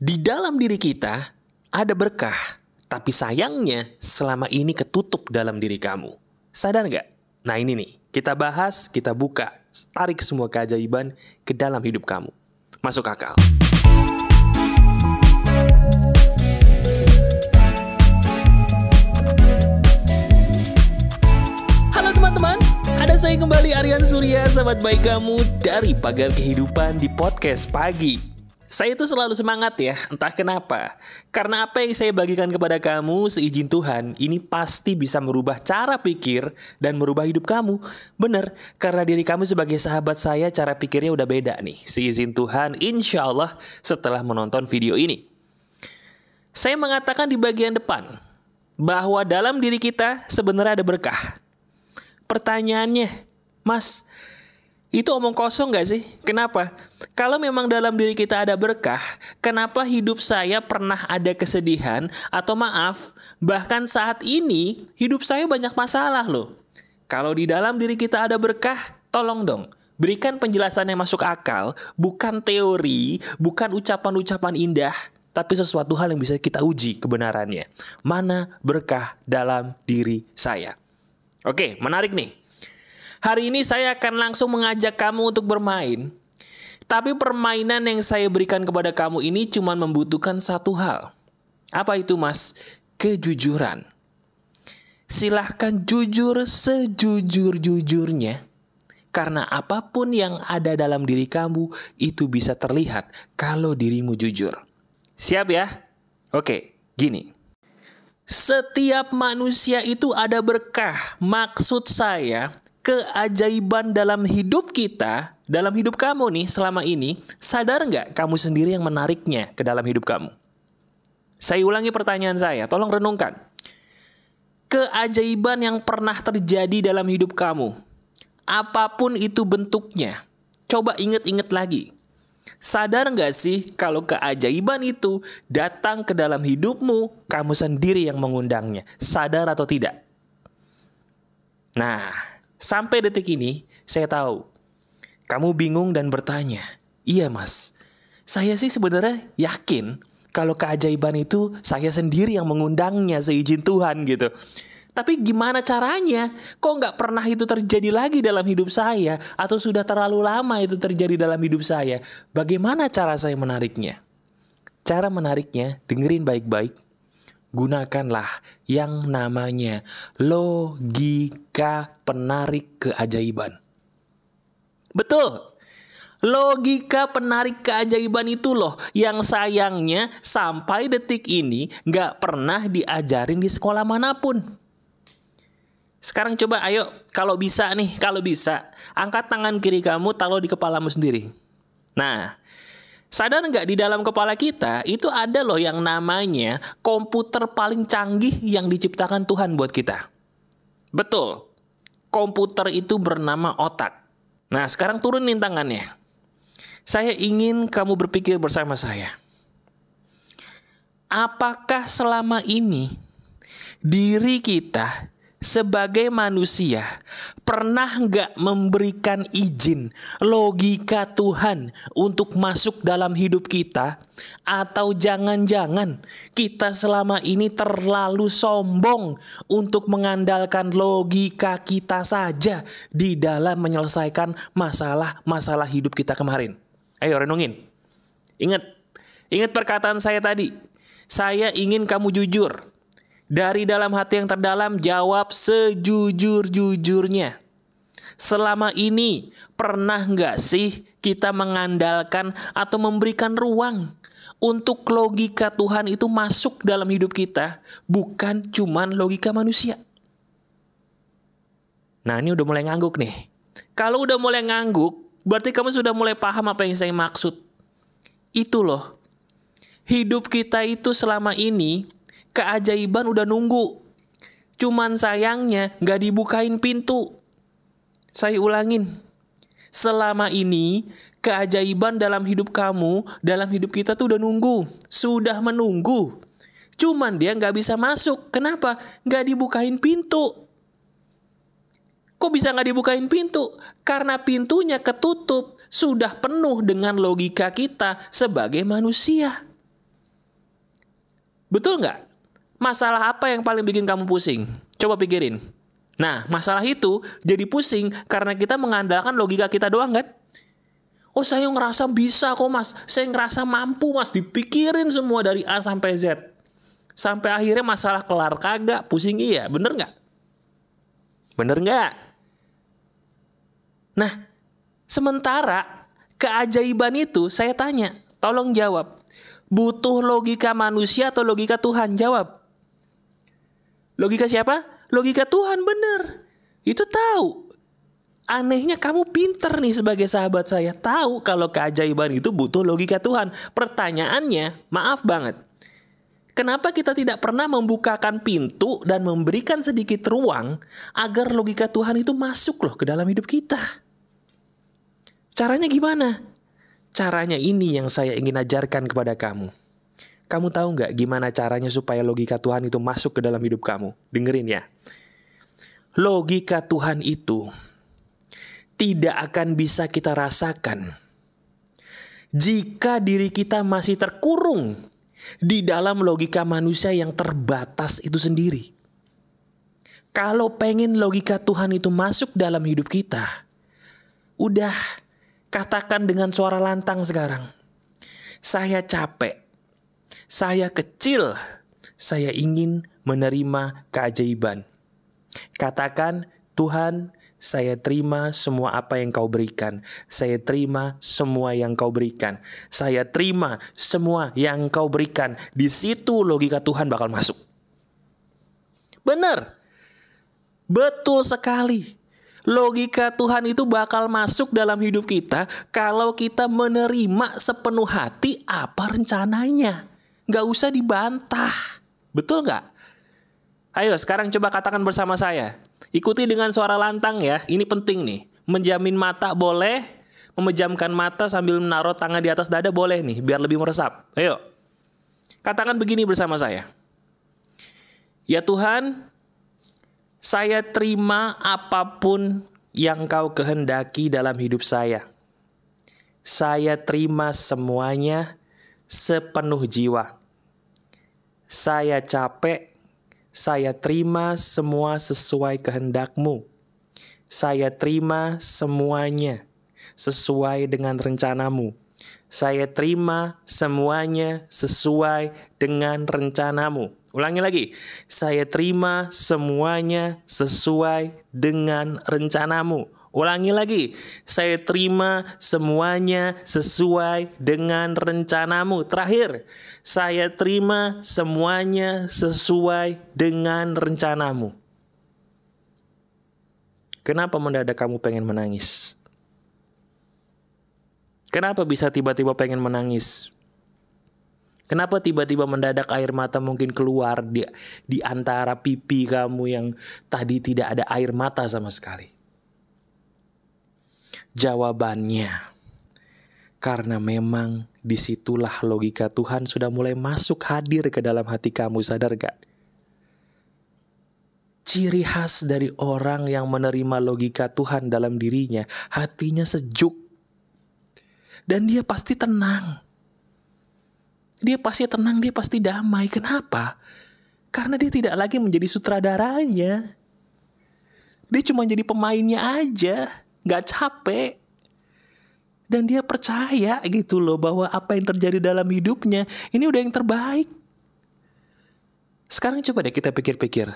Di dalam diri kita ada berkah, tapi sayangnya selama ini ketutup dalam diri kamu. Sadar nggak? Nah ini nih, kita bahas, kita buka, tarik semua keajaiban ke dalam hidup kamu. Masuk akal. Halo teman-teman, ada saya kembali Aryan Surya, sahabat baik kamu dari Pagar Kehidupan di Podcast Pagi. Saya itu selalu semangat ya, entah kenapa. Karena apa yang saya bagikan kepada kamu seizin Tuhan, ini pasti bisa merubah cara pikir dan merubah hidup kamu. Bener, karena diri kamu sebagai sahabat saya, cara pikirnya udah beda nih. Seizin Tuhan, insya Allah setelah menonton video ini. Saya mengatakan di bagian depan, bahwa dalam diri kita sebenarnya ada berkah. Pertanyaannya, Mas, itu omong kosong gak sih? Kenapa? Kalau memang dalam diri kita ada berkah, kenapa hidup saya pernah ada kesedihan? Atau maaf, bahkan saat ini hidup saya banyak masalah loh. Kalau di dalam diri kita ada berkah, tolong dong, berikan penjelasan yang masuk akal, bukan teori, bukan ucapan-ucapan indah, tapi sesuatu hal yang bisa kita uji kebenarannya. Mana berkah dalam diri saya? Oke, menarik nih. Hari ini saya akan langsung mengajak kamu untuk bermain. Tapi permainan yang saya berikan kepada kamu ini cuma membutuhkan satu hal. Apa itu, Mas? Kejujuran. Silahkan jujur sejujur-jujurnya. Karena apapun yang ada dalam diri kamu itu bisa terlihat kalau dirimu jujur. Siap ya? Oke, gini. Setiap manusia itu ada berkah. Maksud saya, keajaiban dalam hidup kita, dalam hidup kamu nih selama ini, sadar nggak kamu sendiri yang menariknya ke dalam hidup kamu? Saya ulangi pertanyaan saya, tolong renungkan. Keajaiban yang pernah terjadi dalam hidup kamu, apapun itu bentuknya, coba inget-inget lagi. Sadar nggak sih kalau keajaiban itu datang ke dalam hidupmu, kamu sendiri yang mengundangnya? Sadar atau tidak? Nah, sampai detik ini, saya tahu kamu bingung dan bertanya, iya Mas, saya sih sebenarnya yakin kalau keajaiban itu saya sendiri yang mengundangnya seizin Tuhan gitu. Tapi gimana caranya? Kok nggak pernah itu terjadi lagi dalam hidup saya? Atau sudah terlalu lama itu terjadi dalam hidup saya? Bagaimana cara saya menariknya? Cara menariknya, dengerin baik-baik. Gunakanlah yang namanya logika penarik keajaiban. Betul. Logika penarik keajaiban itu loh yang sayangnya sampai detik ini gak pernah diajarin di sekolah manapun. Sekarang coba ayo, kalau bisa, angkat tangan kiri kamu, taruh di kepalamu sendiri. Nah, sadar nggak di dalam kepala kita itu ada loh yang namanya komputer paling canggih yang diciptakan Tuhan buat kita. Betul, komputer itu bernama otak. Nah, sekarang turunin tangannya. Saya ingin kamu berpikir bersama saya. Apakah selama ini diri kita sebagai manusia pernah nggak memberikan izin logika Tuhan untuk masuk dalam hidup kita? Atau jangan-jangan kita selama ini terlalu sombong untuk mengandalkan logika kita saja di dalam menyelesaikan masalah-masalah hidup kita kemarin? Ayo renungin. Ingat perkataan saya tadi. Saya ingin kamu jujur. Dari dalam hati yang terdalam, jawab sejujur-jujurnya. Selama ini, pernah nggak sih kita mengandalkan atau memberikan ruang untuk logika Tuhan itu masuk dalam hidup kita, bukan cuman logika manusia? Nah, ini udah mulai ngangguk nih. Kalau udah mulai ngangguk, berarti kamu sudah mulai paham apa yang saya maksud. Itu loh, hidup kita itu selama ini, keajaiban udah nunggu. Cuman sayangnya gak dibukain pintu. Saya ulangin. Selama ini keajaiban dalam hidup kamu, dalam hidup kita tuh udah nunggu. Sudah menunggu. Cuman dia gak bisa masuk. Kenapa? Gak dibukain pintu. Kok bisa gak dibukain pintu? Karena pintunya ketutup. Sudah penuh dengan logika kita sebagai manusia. Betul nggak? Masalah apa yang paling bikin kamu pusing? Coba pikirin. Nah, masalah itu jadi pusing karena kita mengandalkan logika kita doang kan? Oh, saya ngerasa bisa kok mas, saya ngerasa mampu mas, dipikirin semua dari A sampai Z. Sampai akhirnya masalah kelar kagak, pusing iya, bener nggak? Bener nggak? Nah, sementara keajaiban itu saya tanya, tolong jawab. Butuh logika manusia atau logika Tuhan? Jawab. Logika siapa? Logika Tuhan, bener. Itu tahu. Anehnya kamu pinter nih sebagai sahabat saya. Tahu kalau keajaiban itu butuh logika Tuhan. Pertanyaannya, maaf banget. Kenapa kita tidak pernah membukakan pintu dan memberikan sedikit ruang agar logika Tuhan itu masuk loh ke dalam hidup kita? Caranya gimana? Caranya ini yang saya ingin ajarkan kepada kamu. Kamu tahu nggak gimana caranya supaya logika Tuhan itu masuk ke dalam hidup kamu? Dengerin ya. Logika Tuhan itu tidak akan bisa kita rasakan jika diri kita masih terkurung di dalam logika manusia yang terbatas itu sendiri. Kalau pengen logika Tuhan itu masuk dalam hidup kita, udah katakan dengan suara lantang sekarang. Saya capek, saya kecil, saya ingin menerima keajaiban. Katakan, Tuhan, saya terima semua apa yang kau berikan. Saya terima semua yang kau berikan. Saya terima semua yang kau berikan. Di situ logika Tuhan bakal masuk. Benar. Betul sekali. Logika Tuhan itu bakal masuk dalam hidup kita kalau kita menerima sepenuh hati apa rencananya. Gak usah dibantah. Betul gak? Ayo sekarang coba katakan bersama saya. Ikuti dengan suara lantang ya. Ini penting nih. Menjamin mata boleh. Memejamkan mata sambil menaruh tangan di atas dada boleh nih. Biar lebih meresap. Ayo. Katakan begini bersama saya. Ya Tuhan, saya terima apapun yang kau kehendaki dalam hidup saya. Saya terima semuanya sepenuh jiwa. Saya capek. Saya terima semua sesuai kehendak-Mu. Saya terima semuanya sesuai dengan rencana-Mu. Saya terima semuanya sesuai dengan rencana-Mu. Ulangi lagi. Saya terima semuanya sesuai dengan rencana-Mu. Ulangi lagi. Saya terima semuanya sesuai dengan rencana-Mu. Terakhir. Saya terima semuanya sesuai dengan rencana-Mu. Kenapa mendadak kamu pengen menangis? Kenapa bisa tiba-tiba pengen menangis? Kenapa tiba-tiba mendadak air mata mungkin keluar di antara pipi kamu yang tadi tidak ada air mata sama sekali? Jawabannya, karena memang disitulah logika Tuhan sudah mulai masuk hadir ke dalam hati kamu, sadar gak? Ciri khas dari orang yang menerima logika Tuhan dalam dirinya, hatinya sejuk. Dan dia pasti tenang. Dia pasti tenang, dia pasti damai. Kenapa? Karena dia tidak lagi menjadi sutradaranya. Dia cuma jadi pemainnya aja. Gak capek. Dan dia percaya gitu loh bahwa apa yang terjadi dalam hidupnya ini udah yang terbaik. Sekarang coba deh kita pikir-pikir.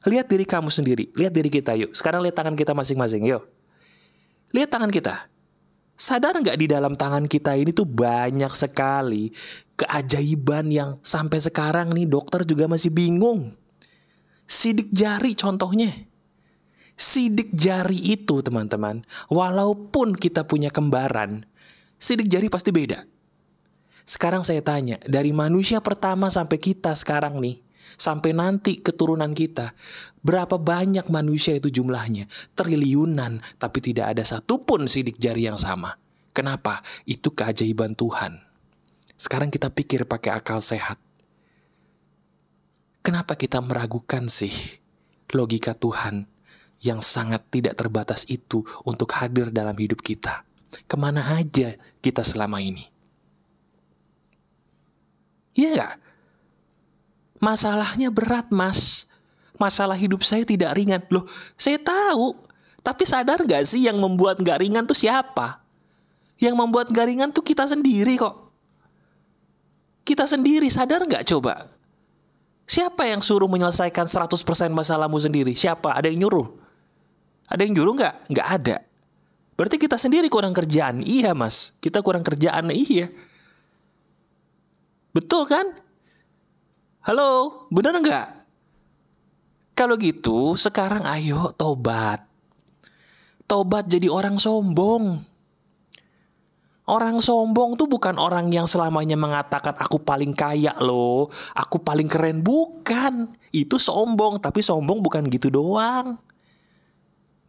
Lihat diri kamu sendiri. Lihat diri kita yuk. Sekarang lihat tangan kita masing-masing yuk. Lihat tangan kita. Sadar gak di dalam tangan kita ini tuh banyak sekali keajaiban yang sampai sekarang nih dokter juga masih bingung. Sidik jari contohnya. Sidik jari itu teman-teman, walaupun kita punya kembaran, sidik jari pasti beda. Sekarang saya tanya, dari manusia pertama sampai kita sekarang nih, sampai nanti keturunan kita, berapa banyak manusia itu jumlahnya? Triliunan, tapi tidak ada satupun sidik jari yang sama. Kenapa? Itu keajaiban Tuhan. Sekarang kita pikir pakai akal sehat. Kenapa kita meragukan sih logika Tuhan yang sangat tidak terbatas itu untuk hadir dalam hidup kita? Kemana aja kita selama ini? Iya gak? Masalahnya berat, Mas. Masalah hidup saya tidak ringan. Loh, saya tahu. Tapi sadar gak sih yang membuat gak ringan tuh siapa? Yang membuat gak ringan tuh kita sendiri kok. Kita sendiri, sadar gak coba? Siapa yang suruh menyelesaikan 100% masalahmu sendiri? Siapa? Ada yang nyuruh? Ada yang nyuruh gak? Gak ada. Berarti kita sendiri kurang kerjaan. Iya, Mas. Kita kurang kerjaan. Iya. Betul kan? Halo, benar gak? Kalau gitu, sekarang ayo tobat. Tobat jadi orang sombong. Orang sombong tuh bukan orang yang selamanya mengatakan aku paling kaya loh, aku paling keren. Bukan. Itu sombong, tapi sombong bukan gitu doang.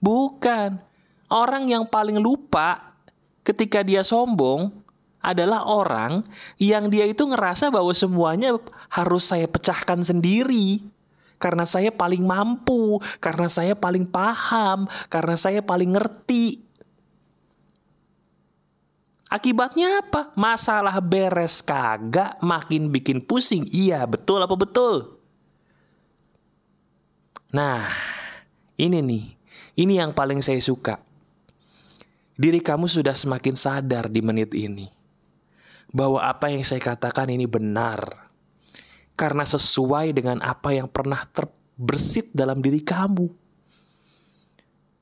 Bukan. Orang yang paling lupa ketika dia sombong adalah orang yang dia itu ngerasa bahwa semuanya harus saya pecahkan sendiri. Karena saya paling mampu, karena saya paling paham, karena saya paling ngerti. Akibatnya apa? Masalah beres kagak, makin bikin pusing. Iya, betul apa betul? Nah, ini nih. Ini yang paling saya suka. Diri kamu sudah semakin sadar di menit ini bahwa apa yang saya katakan ini benar. Karena sesuai dengan apa yang pernah terbersit dalam diri kamu.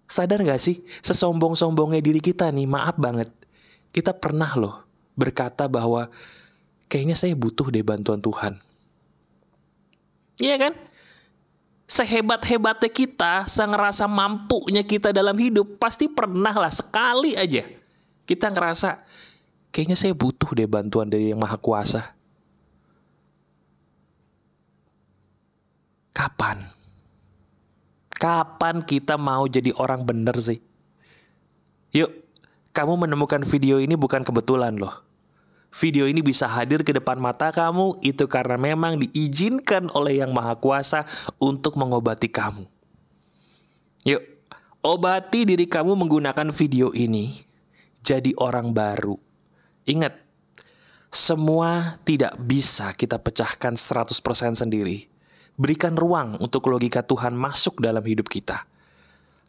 Sadar gak sih? Sesombong-sombongnya diri kita nih, maaf banget. Kita pernah loh berkata bahwa kayaknya saya butuh deh bantuan Tuhan. Iya kan? Sehebat-hebatnya kita, sengerasa mampunya kita dalam hidup, pasti pernah lah sekali aja kita ngerasa kayaknya saya butuh deh bantuan dari Yang Maha Kuasa. Kapan? Kapan kita mau jadi orang bener sih? Yuk, kamu menemukan video ini bukan kebetulan loh. Video ini bisa hadir ke depan mata kamu itu karena memang diizinkan oleh Yang Maha Kuasa untuk mengobati kamu. Yuk, obati diri kamu menggunakan video ini jadi orang baru. Ingat, semua tidak bisa kita pecahkan 100% sendiri. Berikan ruang untuk logika Tuhan masuk dalam hidup kita.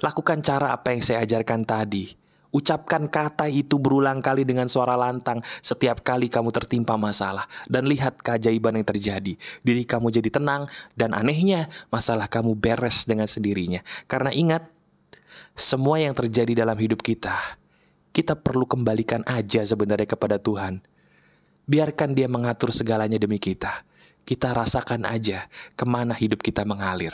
Lakukan cara apa yang saya ajarkan tadi. Ucapkan kata itu berulang kali dengan suara lantang setiap kali kamu tertimpa masalah. Dan lihat keajaiban yang terjadi. Diri kamu jadi tenang dan anehnya masalah kamu beres dengan sendirinya. Karena ingat, semua yang terjadi dalam hidup kita perlu kembalikan aja sebenarnya kepada Tuhan. Biarkan Dia mengatur segalanya demi kita. Kita rasakan aja kemana hidup kita mengalir.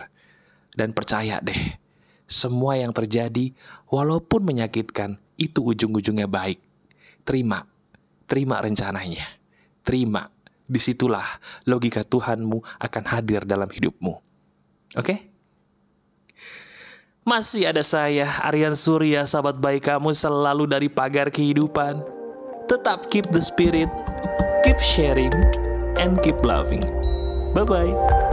Dan percaya deh, semua yang terjadi walaupun menyakitkan, itu ujung-ujungnya baik. Terima rencananya. Terima, disitulah logika Tuhanmu akan hadir dalam hidupmu. Oke? Masih ada saya, Aryan Surya, sahabat baik kamu selalu dari pagar kehidupan. Tetap keep the spirit, keep sharing, and keep loving. Bye-bye.